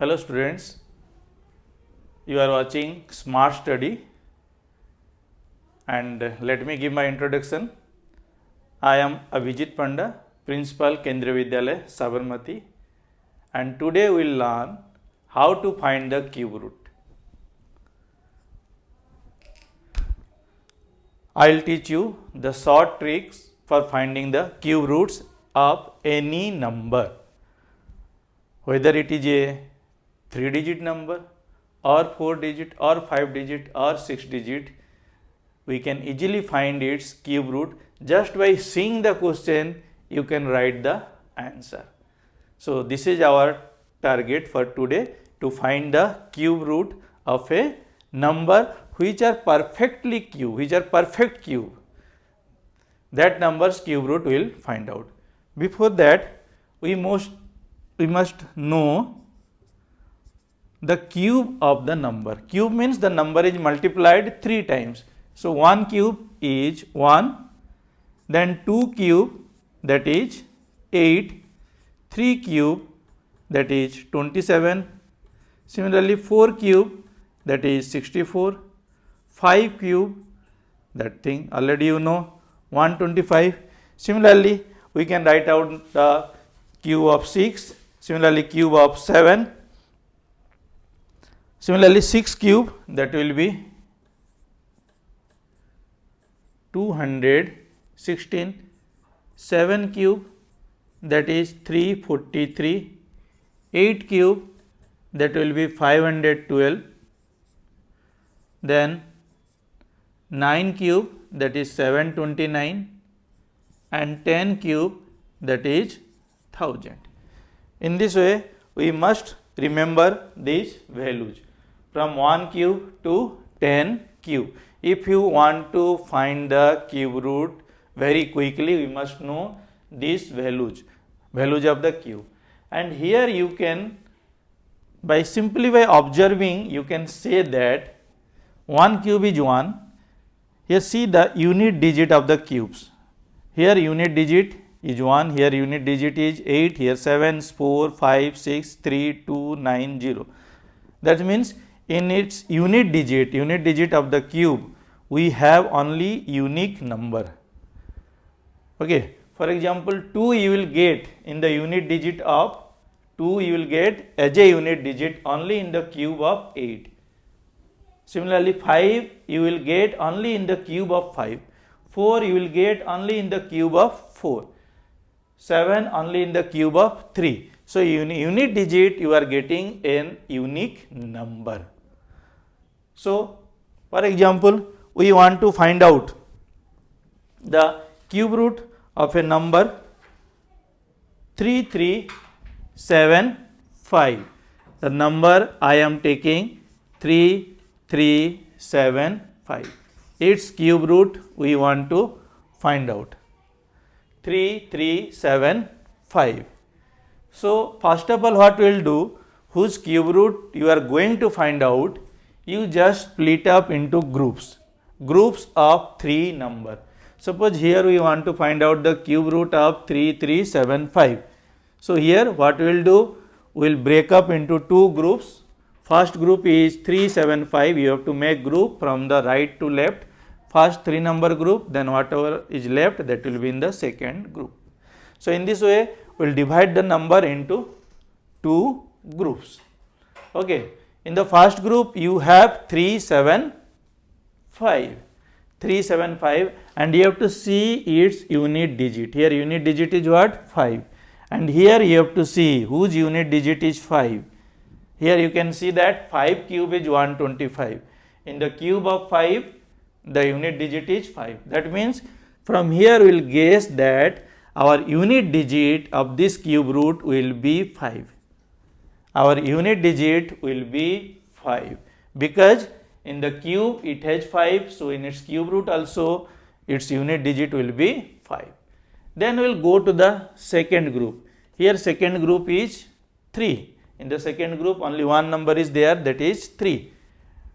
Hello students, you are watching Smart Study and let me give my introduction. I am Abhijit Panda, Principal Kendriya Vidyalaya Sabarmati, and today we will learn how to find the cube root. I will teach you the short tricks for finding the cube roots of any number, whether it is a 3-digit number or 4-digit or 5-digit or 6-digit. We can easily find its cube root just by seeing the question. You can write the answer. So this is our target for today, to find the cube root of a number which are perfectly cube, which are perfect cube. That number's cube root we will find out. Before that, we must know the cube of the number. Cube means the number is multiplied 3 times. So 1 cube is 1, then 2 cube, that is 8, 3 cube, that is 27, similarly 4 cube, that is 64, 5 cube, that thing already you know, 125. Similarly we can write out the cube of 6, similarly cube of 7, similarly 6 cube, that will be 216, 7 cube, that is 343, 8 cube, that will be 512, then 9 cube, that is 729, and 10 cube, that is 1000. In this way we must remember these values from 1 cube to 10 cube. If you want to find the cube root very quickly, we must know these values of the cube. And here you can, by observing, you can say that 1 cube is 1. Here see the unit digit of the cubes. Here unit digit is 1, here unit digit is 8, here 7, 4, 5, 6, 3, 2, 9, 0. That means in its unit digit of the cube, we have only unique number. Okay, for example 2 you will get in the unit digit of 2, you will get as a unit digit only in the cube of 8. Similarly 5 you will get only in the cube of 5. 4 you will get only in the cube of 4. 7 only in the cube of 3. So unit digit you are getting an unique number. So for example, we want to find out the cube root of a number 3375. The number I am taking 3375. Its cube root we want to find out. 3375. So first of all, what we will do, whose cube root you are going to find out, you just split up into groups of 3 number. Suppose here we want to find out the cube root of 3375. So here what we will do, we will break up into 2 groups. First group is 375. You have to make group from the right to left. First 3 number group, then whatever is left, that will be in the second group. So in this way we will divide the number into 2 groups. Okay, in the first group you have 375, and you have to see its unit digit. Here unit digit is what? 5, and here you have to see whose unit digit is 5. Here you can see that 5 cube is 125. In the cube of 5, the unit digit is 5. That means from here we will guess that our unit digit of this cube root will be 5. Our unit digit will be 5 because in the cube it has 5, so in its cube root also its unit digit will be 5. Then we will go to the second group. Here second group is 3. In the second group only one number is there, that is 3.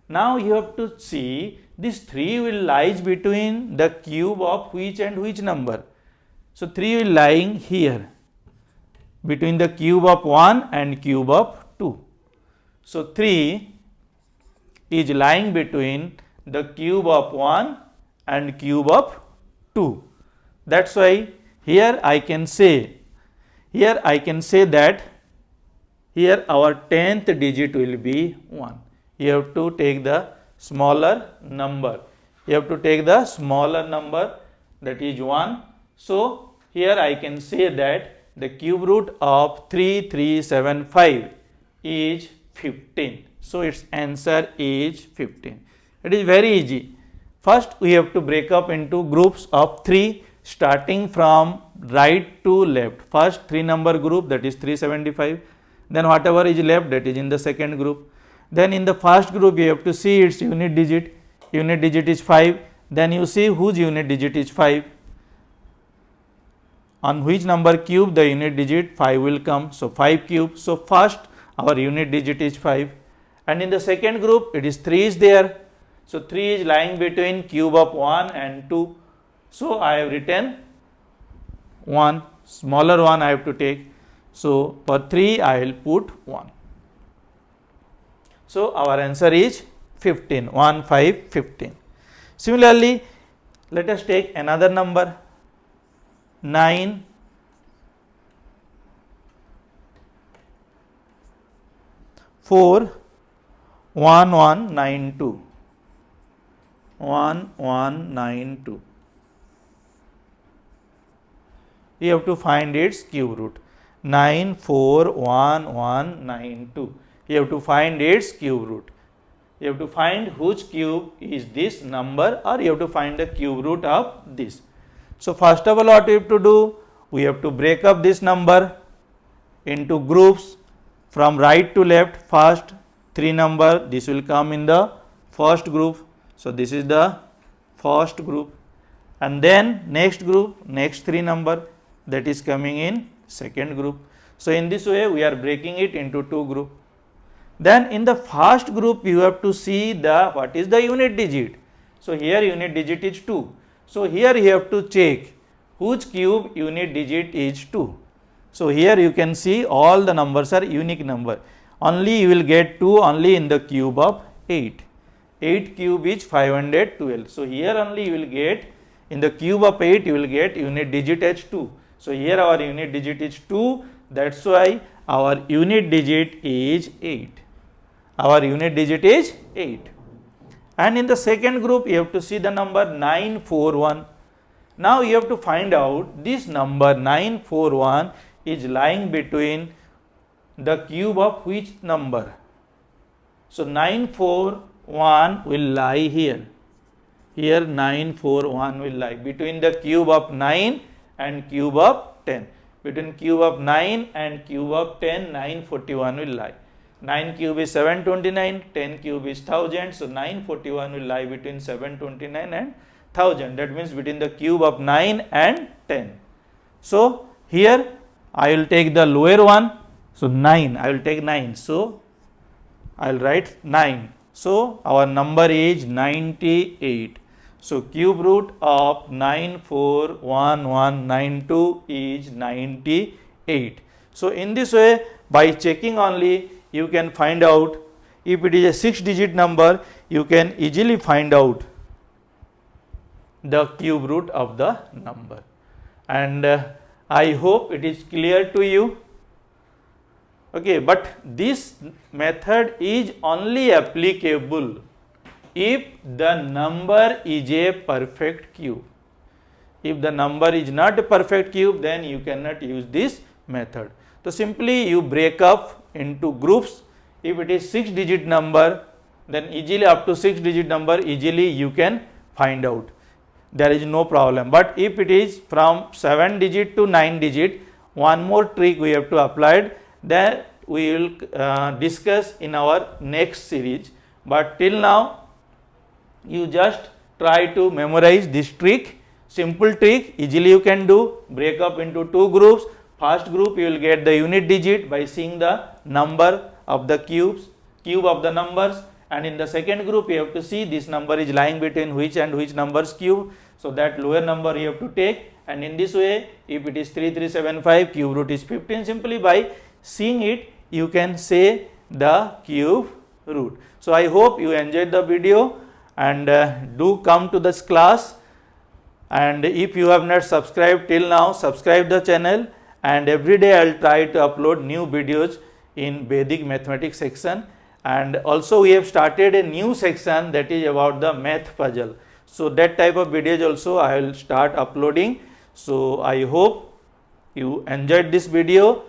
Now you have to see this 3 will lies between the cube of which and which number. So 3 will lying here between the cube of 1 and cube of 2. So 3 is lying between the cube of 1 and cube of 2. That's why here I can say that here our 10th digit will be 1. You have to take the smaller number. That is 1. So here I can say that the cube root of 3375 is 15. So its answer is 15. It is very easy. First we have to break up into groups of 3 starting from right to left. First 3 number group, that is 375. Then whatever is left, that is in the second group. Then in the first group you have to see its unit digit. Unit digit is 5. Then you see whose unit digit is 5. On which number cube the unit digit 5 will come. So 5 cube. So first our unit digit is 5. And in the second group it is 3 is there. So 3 is lying between cube of 1 and 2. So I have written 1, smaller one I have to take. So for 3 I will put 1. So our answer is 15, 1, 5, 15. Similarly, let us take another number 9, 4, 1, 1, 9, 2. 1, 1, 9, 2. You have to find its cube root. 9, 4, 1, 1, 9, 2. You have to find its cube root. You have to find whose cube is this number, or you have to find the cube root of this. So first of all what we have to do, we have to break up this number into groups from right to left. First 3 number, this will come in the first group. So this is the first group, and then next group, next 3 number, that is coming in second group. So in this way we are breaking it into 2 groups. Then in the first group you have to see what is the unit digit. So here unit digit is 2. So here you have to check whose cube unit digit is 2. So here you can see all the numbers are unique number. Only you will get 2 only in the cube of 8. 8 cube is 512. So here only you will get, in the cube of 8 you will get unit digit as 2. So here our unit digit is 2. That's why our unit digit is 8. Our unit digit is 8. And in the second group you have to see the number 941. Now you have to find out this number 941 is lying between the cube of which number. So 941 will lie here. Here 941 will lie between the cube of 9 and cube of 10. Between cube of 9 and cube of 10, 941 will lie. 9 cube is 729, 10 cube is 1000. So 941 will lie between 729 and 1000. That means between the cube of 9 and 10. So here I will take the lower one. So 9, I will take 9. So I will write 9. So our number is 98. So cube root of 941192 is 98. So in this way, by checking only, you can find out. If it is a 6-digit number, you can easily find out the cube root of the number. And I hope it is clear to you. Okay, but this method is only applicable if the number is a perfect cube. If the number is not a perfect cube, then you cannot use this method. So simply you break up into groups. If it is 6-digit number, then easily up to 6-digit number easily you can find out. There is no problem. But if it is from 7-digit to 9-digit, one more trick we have to apply, that we will discuss in our next series. But till now you just try to memorize this trick, simple trick, easily you can do. Break up into 2 groups. First group you will get the unit digit by seeing the number of the cube of the numbers, and in the second group you have to see this number is lying between which and which numbers cube. So that lower number you have to take, and in this way if it is 3375, cube root is 15. Simply by seeing it you can say the cube root. So I hope you enjoyed the video, and do come to this class, and if you have not subscribed till now, subscribe the channel, and every day I will try to upload new videos in Vedic mathematics section. And also we have started a new section that is about the math puzzle. So that type of videos also I will start uploading. So I hope you enjoyed this video.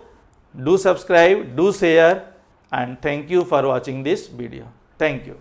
Do subscribe, do share, and thank you for watching this video. Thank you.